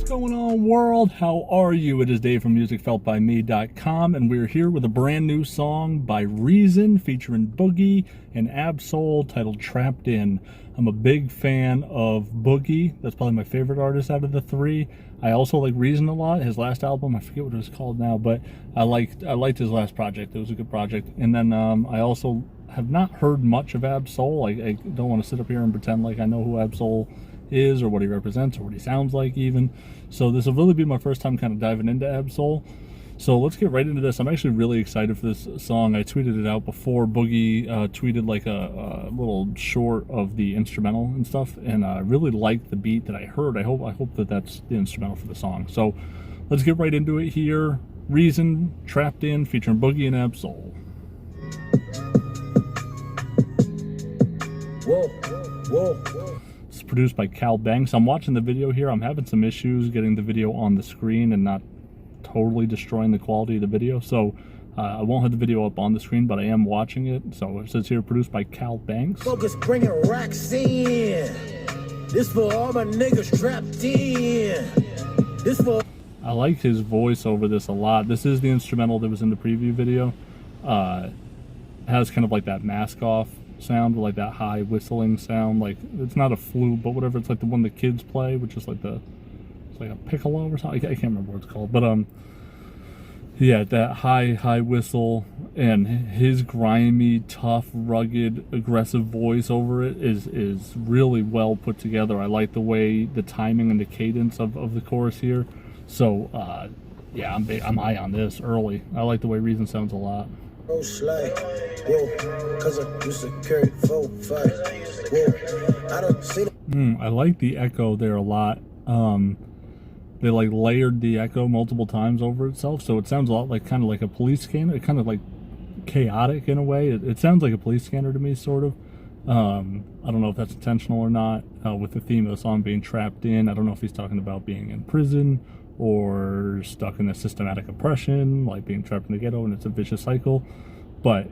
going on, world? How are you? It is Dave from musicfeltbyme.com, and we're here with a brand new song by Reason featuring Boogie and Ab-Soul titled Trapped In. I'm a big fan of Boogie. That's probably my favorite artist out of the three. I also like Reason a lot. His last album, I forget what it was called now, but I liked his last project. It was a good project. And then I also have not heard much of Ab-Soul. I don't want to sit up here and pretend like I know who Ab-Soul is or what he represents or what he sounds like even. So this will really be my first time kind of diving into Ab-Soul. So let's get right into this. I'm actually really excited for this song. I tweeted it out before. Boogie tweeted like a little short of the instrumental and stuff, and I really liked the beat that I heard. I hope that that's the instrumental for the song. So let's get right into it here. Reason, Trapped In, featuring Boogie and Ab-Soul. Whoa, whoa, whoa. It's produced by Cal Banks. I'm watching the video here. I'm having some issues getting the video on the screen and not totally destroying the quality of the video. So I won't have the video up on the screen, but I am watching it. So it says here, produced by Cal Banks. Focus bringing racks in. This for all my niggas trapped in. This for... I like his voice over this a lot. This is the instrumental that was in the preview video. It has kind of like that mask off sound, like that high whistling sound. Like, it's not a flute, but whatever. It's like the one the kids play, which is like it's like a piccolo or something. I can't remember what it's called, but yeah, that high whistle and his grimy, tough, rugged, aggressive voice over it is really well put together. I like the way the timing and the cadence of the chorus here. So yeah, I'm high on this early. I like the way Reason sounds a lot. I like the echo there a lot. They like layered the echo multiple times over itself, so it sounds a lot like kind of like a police scanner. It kind of like chaotic in a way. It sounds like a police scanner to me, sort of. I don't know if that's intentional or not. With the theme of the song being trapped in, I don't know if he's talking about being in prison or stuck in a systematic oppression, like being trapped in the ghetto, and it's a vicious cycle. But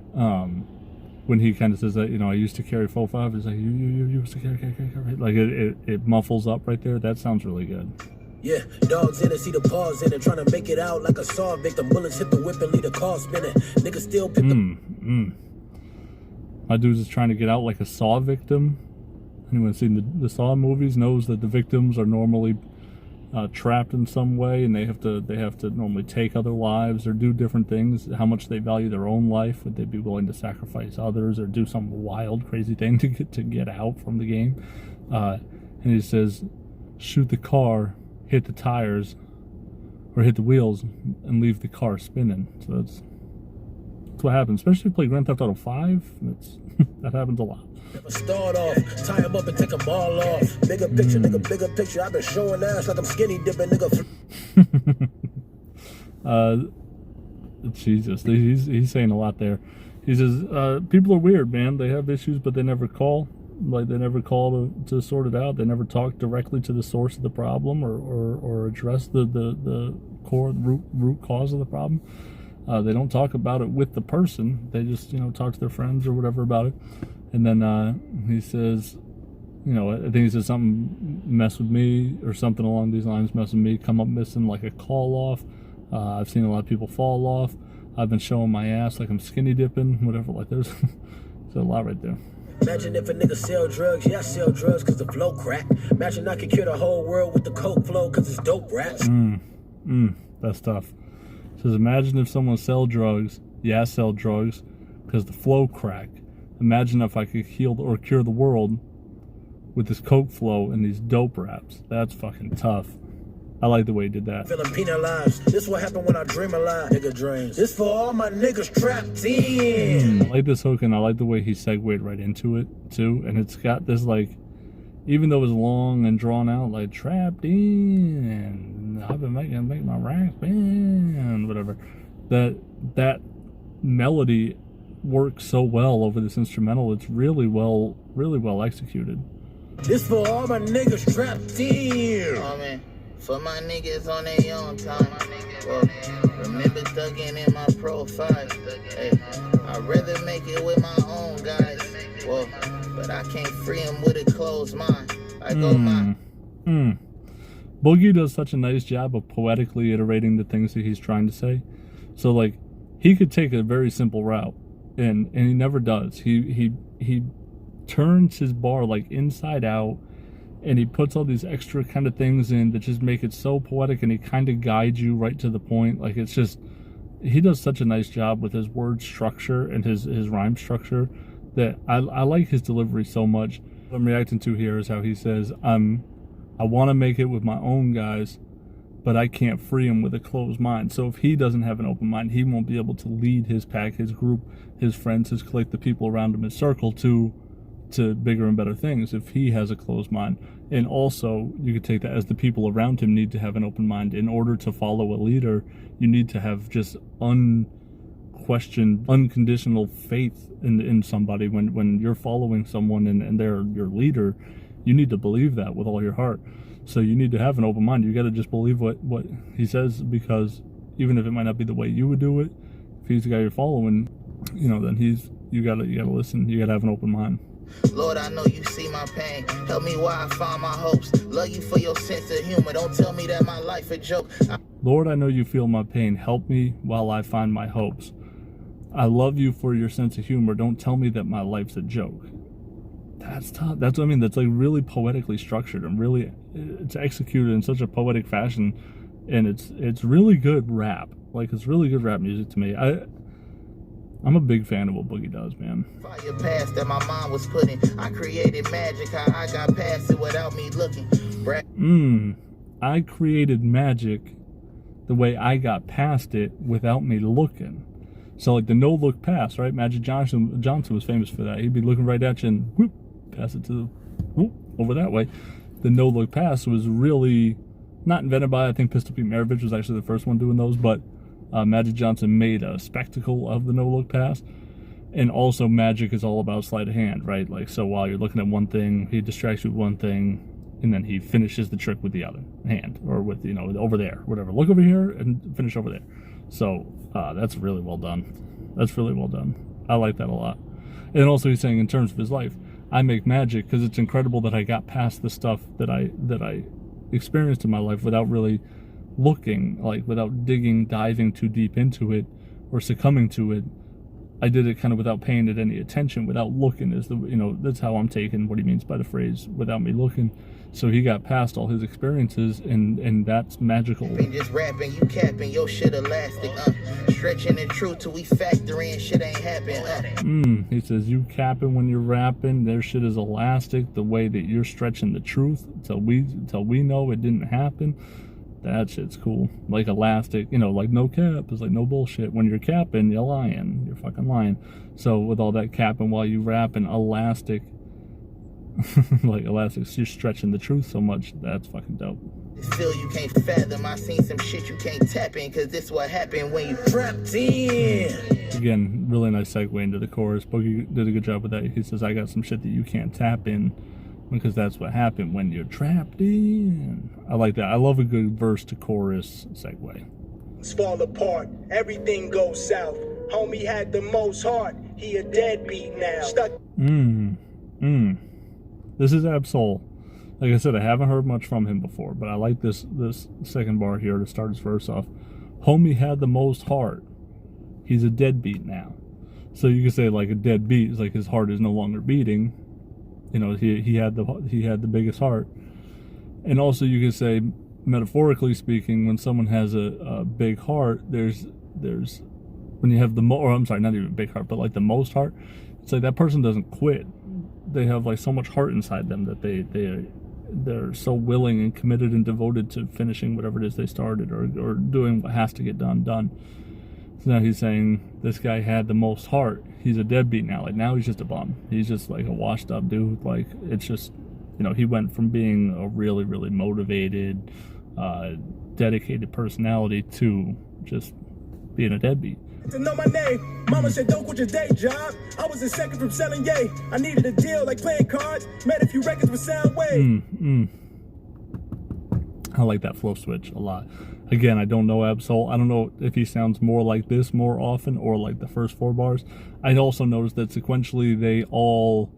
when he kind of says that, you know, I used to carry 4-5, it's like, you used to carry, like it muffles up right there. That sounds really good. Yeah, dogs in it, see the paws in it, trying to make it out like a saw victim. Bullets hit the whip and leave the car spinning. Niggas still pick My dude's is trying to get out like a Saw victim. Anyone seen the Saw movies knows that the victims are normally trapped in some way, and they have to normally take other lives or do different things. How much they value their own life? Would they be willing to sacrifice others or do some wild, crazy thing to get out from the game? And he says, shoot the car, hit the tires, or hit the wheels, and leave the car spinning. So that's what happens. Especially if you play Grand Theft Auto 5, that happens a lot. Never start off, tie him up and take them all off. Bigger picture, nigga, bigger picture. I've been showing ass like I'm skinny dipping, nigga. Jesus, he's saying a lot there. He says, people are weird, man. They have issues, but they never call. Like, they never call to sort it out. They never talk directly to the source of the problem or address the core root cause of the problem. They don't talk about it with the person. They just, you know, talk to their friends or whatever about it. And then he says, you know, I think he says something, mess with me, or something along these lines, mess with me, come up missing like a call off. I've seen a lot of people fall off. I've been showing my ass like I'm skinny dipping, whatever. Like, there's a lot right there. Imagine if a nigga sell drugs. Yeah, I sell drugs because the flow crack. Imagine I could cure the whole world with the coke flow because it's dope raps. That's tough. It says, imagine if someone sell drugs. Yeah, I sell drugs because the flow crack. Imagine if I could heal or cure the world with this coke flow and these dope raps. That's fucking tough. I like the way he did that. Feeling penalized. This what happened when I dream a lot. Nigga dreams. This for all my niggas trapped in. I like this hook, and I like the way he segued right into it too. And it's got this, like, even though it's long and drawn out, like trapped in. I've been making my racks bend, whatever. That melody works so well over this instrumental. It's really well executed. This for all my niggas trapped in. Oh man, for my niggas on their own time. Well, remember thugging in my profile. Hey, I'd rather make it with my own guys. Well, but I can't free them with a closed mind. I go mine. Boogie does such a nice job of poetically iterating the things that he's trying to say. So like, he could take a very simple route, and he never does. He turns his bar like inside out, and he puts all these extra kind of things in that just make it so poetic, and he kind of guides you right to the point. Like, it's just, he does such a nice job with his word structure and his rhyme structure that I like his delivery so much. What I'm reacting to here is how he says, I want to make it with my own guys, but I can't free him with a closed mind. So if he doesn't have an open mind, he won't be able to lead his pack, his group, his friends, his clique, the people around him, his circle to bigger and better things if he has a closed mind. And also, you could take that as the people around him need to have an open mind. In order to follow a leader, you need to have just unquestioned, unconditional faith in somebody. When you're following someone and they're your leader, you need to believe that with all your heart. So you need to have an open mind. You got to just believe what he says, because even if it might not be the way you would do it, if he's the guy you're following, then you gotta listen. You gotta have an open mind. Lord, I know you see my pain. Help me while I find my hopes. Love you for your sense of humor. Don't tell me that my life a joke. Lord, I know you feel my pain. Help me while I find my hopes. I love you for your sense of humor. Don't tell me that my life's a joke. That's tough. That's what I mean. That's like really poetically structured, and really it's executed in such a poetic fashion, and it's really good rap. Like, it's really good rap music to me. I'm a big fan of what Boogie does, man. Fire past that my mom was putting. I created magic. How I got past it without me looking. I created magic the way I got past it without me looking. So like the no look pass, right? Magic Johnson was famous for that. He'd be looking right at you and whoop, pass it to whoop, over that way. The no look pass was really not invented by, I think Pistol Pete Maravich was actually the first one doing those, but Magic Johnson made a spectacle of the no-look pass. And also, Magic is all about sleight of hand, right? Like, so while you're looking at one thing, he distracts you with one thing, and then he finishes the trick with the other hand, or with, over there, whatever. Look over here and finish over there. So that's really well done. That's really well done. I like that a lot. And also, he's saying in terms of his life, I make magic because it's incredible that I got past the stuff that I experienced in my life without really looking, like without diving too deep into it or succumbing to it. I did it kind of without paying it any attention, without looking, is that's how I'm taking what he means by the phrase without me looking. So he got past all his experiences, and that's magical. Just rapping, you capping, your shit elastic, stretching the truth till we factor in shit ain't happen. He says you capping when you're rapping, their shit is elastic, the way that you're stretching the truth till we know it didn't happen. That shit's cool. Like elastic, like no cap is like no bullshit. When you're capping, you're lying. You're fucking lying. So with all that capping while you rapping, elastic, like elastic, you're stretching the truth so much. That's fucking dope. Still, you can't fathom. I seen some shit you can't tap in, cause this what happened when you trapped in. Again, really nice segue into the chorus. Boogie did a good job with that. He says, I got some shit that you can't tap in, because that's what happened when you're trapped in. I like that. I love a good verse to chorus segue. Fall apart, everything goes south. Homie had the most heart, he a deadbeat now. Stuck. This is Ab-Soul. Like I said, I haven't heard much from him before, but I like this second bar here to start his verse off. Homie had the most heart, he's a deadbeat now. So you could say like a deadbeat is like his heart is no longer beating. He had the biggest heart. And also you could say, metaphorically speaking, when someone has a big heart, there's when you have not even big heart, but like the most heart, it's like that person doesn't quit. They have like so much heart inside them that they're so willing and committed and devoted to finishing whatever it is they started, or doing what has to get done. So now he's saying this guy had the most heart. He's a deadbeat now. Like now he's just a bum. He's just like a washed up dude. Like it's just, he went from being a really, really motivated, dedicated personality to just being a deadbeat. To know my name, mama said don't quit your day job. I was a second from selling yay. I needed a deal like playing cards. Made a few records with Soundwave. I like that flow switch a lot. Again, I don't know Ab-Soul. I don't know if he sounds more like this more often or like the first four bars. I also noticed that sequentially they all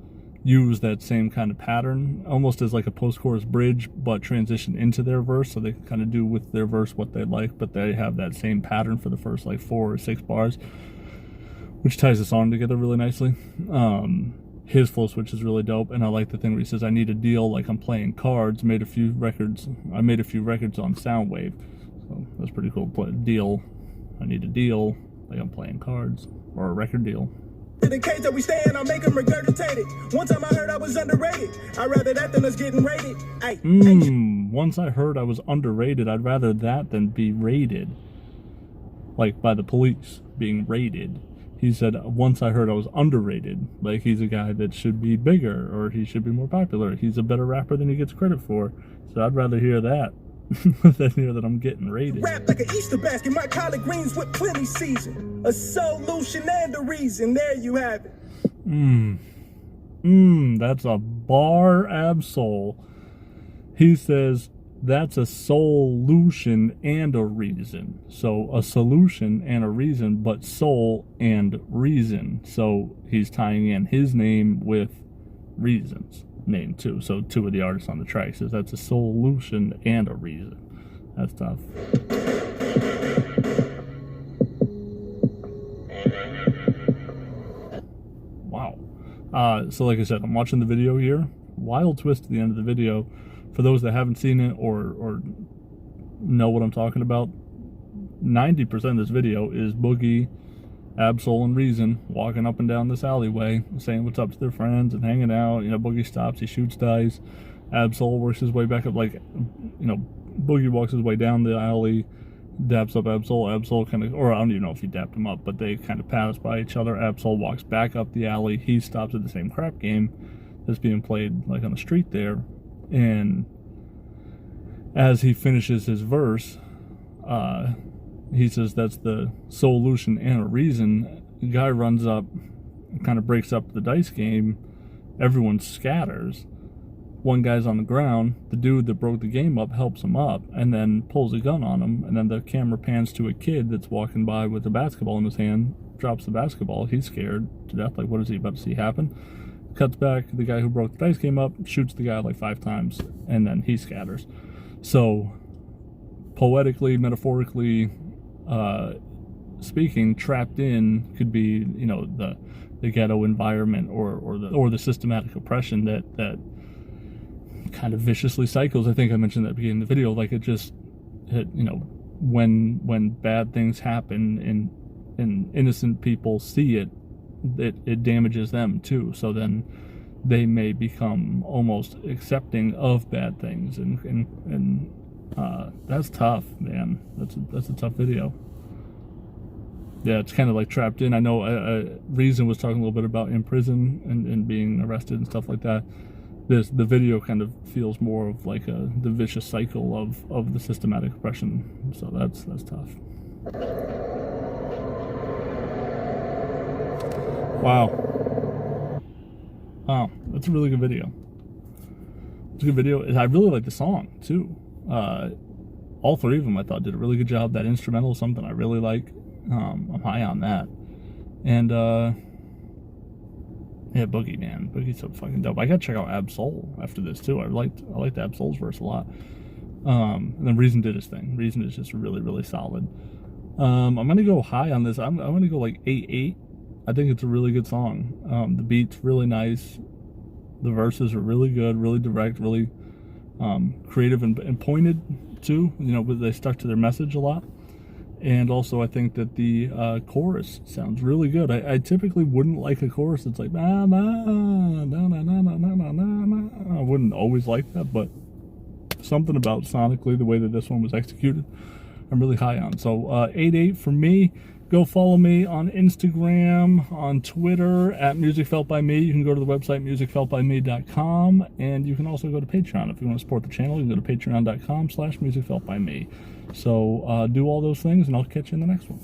use that same kind of pattern, almost as like a post-chorus bridge, but transition into their verse, so they can kind of do with their verse what they like, but they have that same pattern for the first like 4 or 6 bars, which ties the song together really nicely. His flow switch is really dope, and I like the thing where he says, I need a deal like I'm playing cards, I made a few records on Soundwave. So that's pretty cool. I need a deal like I'm playing cards, or a record deal. In the case that we stand, I'll make them regurgitate it. One time I heard I was underrated. I'd rather that than us getting rated. Once I heard I was underrated, I'd rather that than be raided. Like by the police, being raided. He said, once I heard I was underrated. Like he's a guy that should be bigger, or he should be more popular. He's a better rapper than he gets credit for. So I'd rather hear that than hear that I'm getting raided. Rap like an Easter basket, my collard greens with plenty season. A solution and a reason, there you have it. That's a bar, Ab-Soul. He says, that's a solution and a reason. So a solution and a reason, but soul and reason. So he's tying in his name with Reason's name too. So 2 of the artists on the track says that's a solution and a reason. That's tough. Wow. So like I said, I'm watching the video here. Wild twist at the end of the video. For those that haven't seen it or know what I'm talking about, 90% of this video is Boogie, Ab-Soul, and Reason walking up and down this alleyway, saying what's up to their friends and hanging out. You know, Boogie stops, he shoots dice. Ab-Soul works his way back up, like, you know, Boogie walks his way down the alley, daps up Ab-Soul. Ab-Soul kind of, or I don't even know if he dapped him up, but they kind of pass by each other. Ab-Soul walks back up the alley. He stops at the same crap game that's being played, like, on the street there. And as he finishes his verse, he says that's the solution and a reason. The guy runs up, kind of breaks up the dice game. Everyone scatters. One guy's on the ground. The dude that broke the game up helps him up and then pulls a gun on him. And then the camera pans to a kid that's walking by with a basketball in his hand, drops the basketball. He's scared to death. Like, what is he about to see happen? Cuts back, the guy who broke the dice game up, shoots the guy like 5 times, and then he scatters. So, poetically, metaphorically speaking, trapped in could be, you know, the ghetto environment or the systematic oppression that kind of viciously cycles. I think I mentioned that at the beginning of the video. Like you know, when bad things happen and innocent people see it, it damages them too. So then they may become almost accepting of bad things, and that's tough, man. That's a tough video. Yeah, it's kind of like trapped in. I know Reason was talking a little bit about in prison and being arrested and stuff like that. The video kind of feels more of like the vicious cycle of the systematic oppression. So that's tough. Wow, that's a really good video. It's a good video. I really like the song too. All 3 of them I thought did a really good job. That instrumental is something I really like. I'm high on that. And yeah, Boogie, man, Boogie's so fucking dope. I gotta check out Ab-Soul after this too. I liked Ab-Soul's verse a lot. And then Reason did his thing. Reason is just really, really solid. I'm gonna go high on this. I'm gonna go like 8.8. I think it's a really good song. The beat's really nice. The verses are really good, really direct, really creative and pointed too. You know, they stuck to their message a lot. And also, I think that the chorus sounds really good. I typically wouldn't like a chorus that's like, I wouldn't always like that, but something about sonically, the way that this one was executed, I'm really high on. So 8.8 for me. Go follow me on Instagram, on Twitter, at Music Felt By Me. You can go to the website, musicfeltbyme.com, and you can also go to Patreon. If you want to support the channel, you can go to patreon.com/musicfeltbyme. So do all those things, and I'll catch you in the next one.